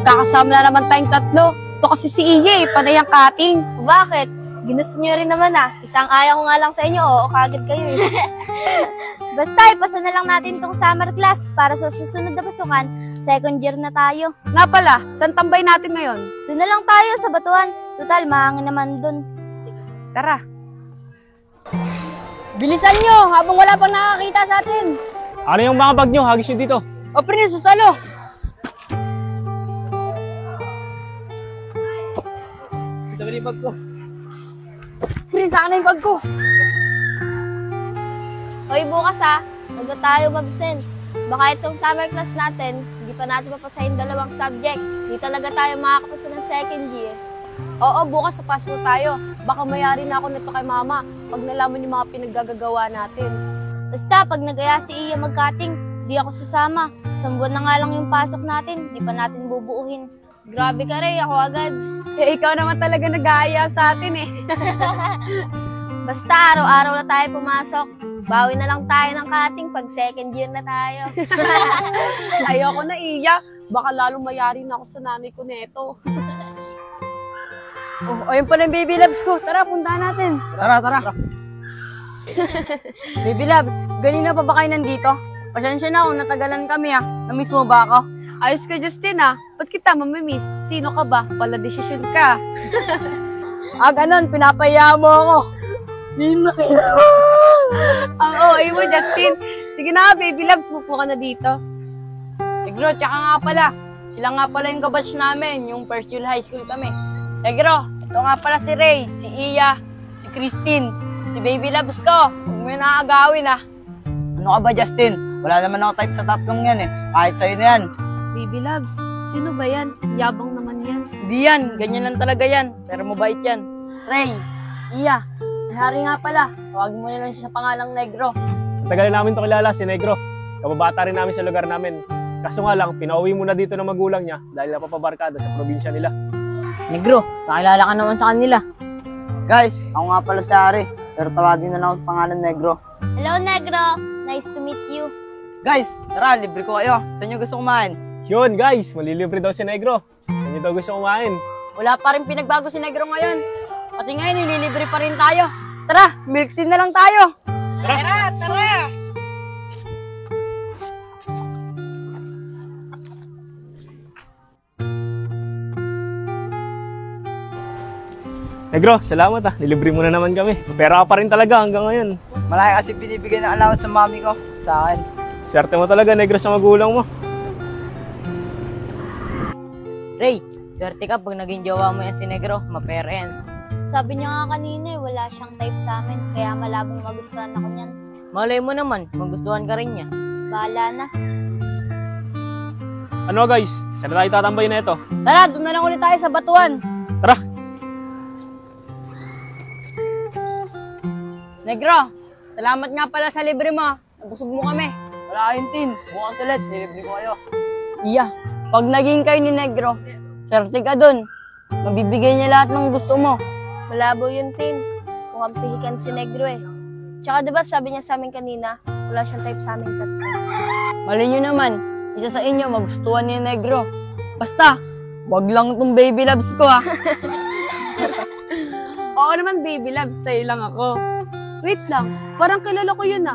magkakasama na naman tayong tatlo. Ito kasi si Iya panay ang cutting. Bakit? Ginusto nyo rin naman Isang ayaw ko nga lang sa inyo, oo, kagad kayo Basta, ipasa na lang natin tong summer class para sa susunod na pasukan, second year na tayo. Nga pala, saan tambay natin ngayon? Doon na lang tayo sa batuan. Total, mahangin naman dun. Tara. Bilisan nyo, habang wala pang nakakita sa atin. Ano yung mga bag nyo? Hagis nyo dito. O, pre, susalo. Isa ba yung bag ko? Pre, saan na yung bag ko? Hoy, bukas huwag na tayo mag-send. Baka itong summer class natin, hindi pa natin mapasahin dalawang subject. Hindi talaga tayo makakapasa ng second year. Oo, bukas sa Pasko tayo. Baka mayari na ako nito kay mama pag nalaman yung mga pinaggagawa natin. Basta, pag nag-aya si Iya mag-cutting, di ako susama. Isang buwan na nga lang yung pasok natin, di pa natin bubuuhin. Grabe ka rin, ako agad. Eh, ikaw naman talaga nag-aaya sa atin Basta, araw-araw na tayo pumasok. Bawi na lang tayo ng cutting pag second year na tayo. Ayoko na, Iya. Baka lalong mayari na ako sa nanay ko neto. Oh, ayun pala yung baby loves ko. Tara, puntahan natin. Tara. Baby loves, ganina pa ba kayo nandito? Pasensya na kung natagalan kami Namiss mo ba ako? Ayos ka, Justin Ba't kita mamimiss? Sino ka ba? Pala desisyon ka. Ganon, pinapaya mo ako. Ang OA mo, Justin. Sige na, baby loves, mupo ka na dito. Negro, tsaka nga pala. Sila nga pala yung kabatch namin, yung first year high school kami. Negro, ito nga pala si Ray, si Iya, si Christine, si baby loves ko. Huwag mo yung nakagawin Ano ka ba, Justin? Wala naman ako type sa tatlong yan Kahit sa'yo na yan. Baby loves, sino ba yan? Yabang naman yan. Hindi yan, ganyan lang talaga yan. Pero mabait yan. Ray, Iya, hari nga pala. Tawagin mo na lang siya sa pangalang Negro. Matagal na namin ito kilala, si Negro. Kababata rin namin sa lugar namin. Kaso nga lang, pinauwi muna dito ng magulang niya dahil napapabarkada sa probinsya nila. Negro, nakilala ka naman sa kanila. Guys, ako nga pala si Ari. Pero tawagin na lang ako sa pangalan Negro. Hello, Negro. Nice to meet you. Guys, tara, libre ko kayo. Saan nyo gusto kumain? Yun guys, malilibre daw si Negro. Saan nyo daw gusto kumain? Wala pa rin pinagbago si Negro ngayon. Pati ngayon, nililibre pa rin tayo. Tara, milk tea na lang tayo. Tara! Negro, salamat nilibre mo na naman kami. Pera ka pa rin talaga hanggang ngayon. Malaki kasi binibigay ng allowance sa mami ko. Sa akin. Swerte mo talaga, Negro, sa magulang mo. Ray, swerte ka pag naging jowa mo yan si Negro. Mapera yan. Sabi niya nga kanina wala siyang type sa amin, kaya malabong magustuhan ako niyan. Malay mo naman, magustuhan ka rin niya. Bahala na. Ano guys, saan na tayo tatambay na ito? Tara, doon na lang ulit tayo sa batuan. Tara! Negro, salamat nga pala sa libre mo. Nabusog mo kami. Wala kayong tin. Bukas ulit, nilibre ko kayo. Iya, pag naging kayo ni Negro, swerte ka dun. Mabibigay niya lahat ng gusto mo. Malabo yun, Tin. Mukhang pihikan si Negro Tsaka diba sabi niya sa amin kanina, wala siyang type sa amin tatlo. Mali nyo naman, isa sa inyo magustuhan ni Negro. Basta, wag lang itong baby loves ko Oo naman, baby love, sa'yo lang ako. Wait lang, parang kilala ko yun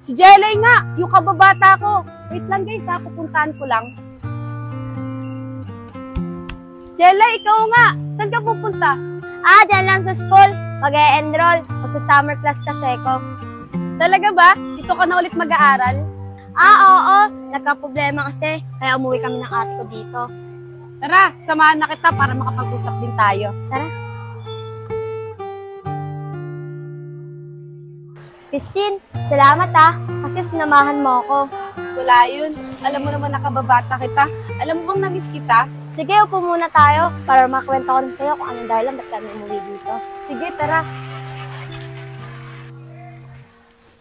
Si Jelay nga, yung kababata ko. Wait lang guys pupuntahan ko lang. Jelay, ikaw nga, saan ka pupunta? Diyan lang sa school. Mag-e-enroll. Magsa-summer class kasi ko. Talaga ba? Dito ka na ulit mag-aaral? Oo. Nagka-problema kasi, kaya umuwi kami ng ate ko dito. Tara, samahan na kita para makapag-usap din tayo. Tara. Christine, salamat kasi sinamahan mo ako. Wala yun. Alam mo naman nakababata kita. Alam mo bang na-miss kita? Sige, upo muna tayo para makwento ko rin sa'yo kung anong dahilan ba't kami umuwi dito. Sige, tara.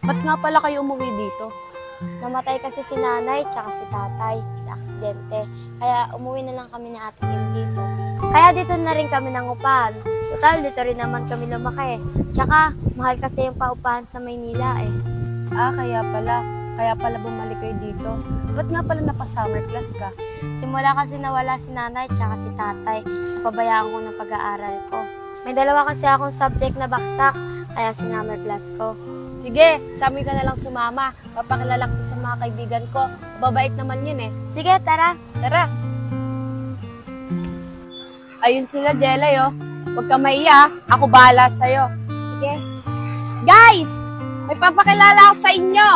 Ba't nga pala kayo umuwi dito? Namatay kasi si nanay tsaka si tatay sa aksidente. Kaya umuwi na lang kami ni Ate Kim dito. Kaya dito na rin kami nangupahan. Total, dito rin naman kami lumaki Tsaka, mahal kasi yung paupahan sa Maynila Kaya pala bumalik kayo dito dito. Ba't nga pala napa-summer class ka? Simula kasi nawala si nanay tsaka si tatay, napabayaan ko ng pag-aaral ko. May dalawa kasi akong subject na baksak, kaya sinummer class ko. Sige, sa amin ka na lang sumama. Papakilala ko sa mga kaibigan ko. Babait naman yun eh. Sige, tara. Tara. Ayun sila, Jelay, oh. Huwag ka maiya. Ako bahala sa'yo. Sige. Guys! May papakilala ako sa inyo.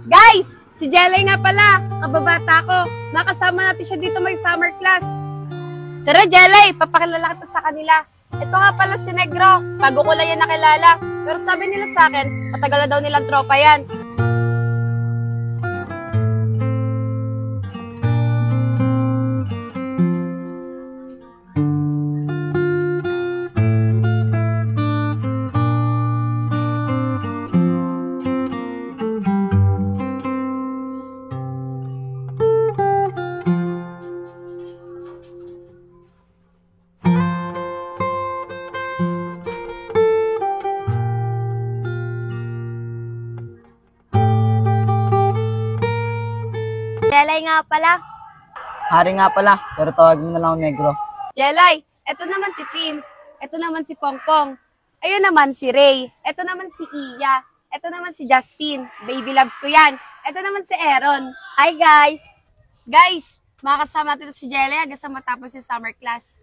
Guys! Si Jelay nga pala. Kababata ko. Nakasama natin siya dito may summer class. Tara, Jelay. Papakilala kita sa kanila. Ito nga pala si Negro. Bago ko lang yan nakilala. Pero sabi nila sa akin, matagal na daw nilang tropa yan. Jelay nga pala. Hari nga pala, pero tawagin mo na lang ako Negro. Jelay, eto naman si Teens. Eto naman si Pongpong. Ayun naman si Ray. Eto naman si Iya. Eto naman si Justin. Baby loves ko yan. Eto naman si Aaron. Hi guys! Guys, makakasama natin si Jelay hanggang sa matapos yung summer class.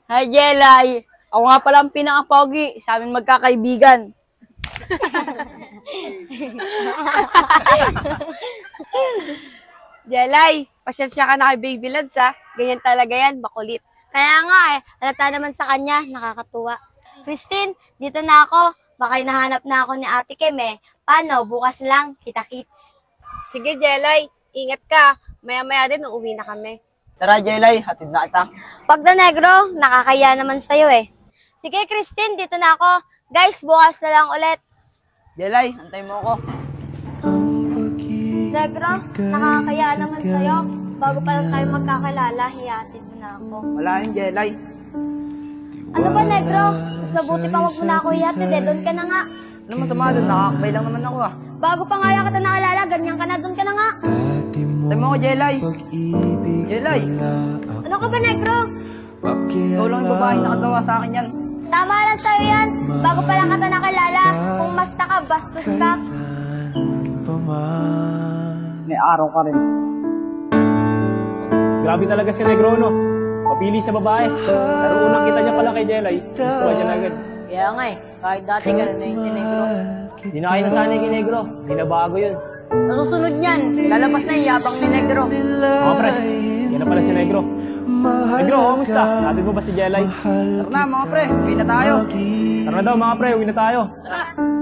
Hi, Jelay. Ako nga pala ang pinaka-pogi sa amin magkakaibigan. Jelay, pasyensya ka na kay Baby Loves ha. Ganyan talaga yan, makulit. Kaya nga halata naman sa kanya, nakakatuwa. Christine, dito na ako. Baka hinahanap na ako ni Ate Kim eh. Paano? Bukas lang, kita-kits. Sige, Jelay, ingat ka. Maya-maya din, uuwi na kami. Tara, Jelay, hatid na kita. Pag na Negro, nakakaya naman sa'yo eh. Sige, Christine, dito na ako. Guys, bukas na lang ulit. Jelay, antay mo ako. Negro, nakakaya naman sa'yo. Bago pa lang tayo magkakilala, hiyatid mo na ako. Wala yun, Jelay. Ano ba, Negro? Mas mabuti pa wag mo na ako hiyatid eh. Doon ka na nga. Ano masama doon? Nakakabay lang naman ako ah. Bago pa nga lang kita nakilala, ganyan ka na. Doon ka na nga. Antay mo ako, Jelay. Jelay, Ano ka ba, Negro? ikaw lang yung babae nakagawa sa akin yan. Tama lang sa'yo yan. Bago pa lang kita nakilala. Kung basta ka, bastos ka. May araw ka rin. Grabe talaga si Negro, no? Papili sa babae. Pero unang kita niya pala kay Jelay, gusto niya na agad. Kaya nga eh, kahit dati ganun na yun si Negro. Di na kayo nasanay kay Negro. Di na bago yun. Nasusunod niyan, lalabas na yung yabang ni Negro. Mga pre, yan na pala si Negro. Negro, kamusta? Natin mo ba si Jelay? Tara na, mga pre, uwi na tayo. Tara na daw mga pre, uwi na tayo. Tara!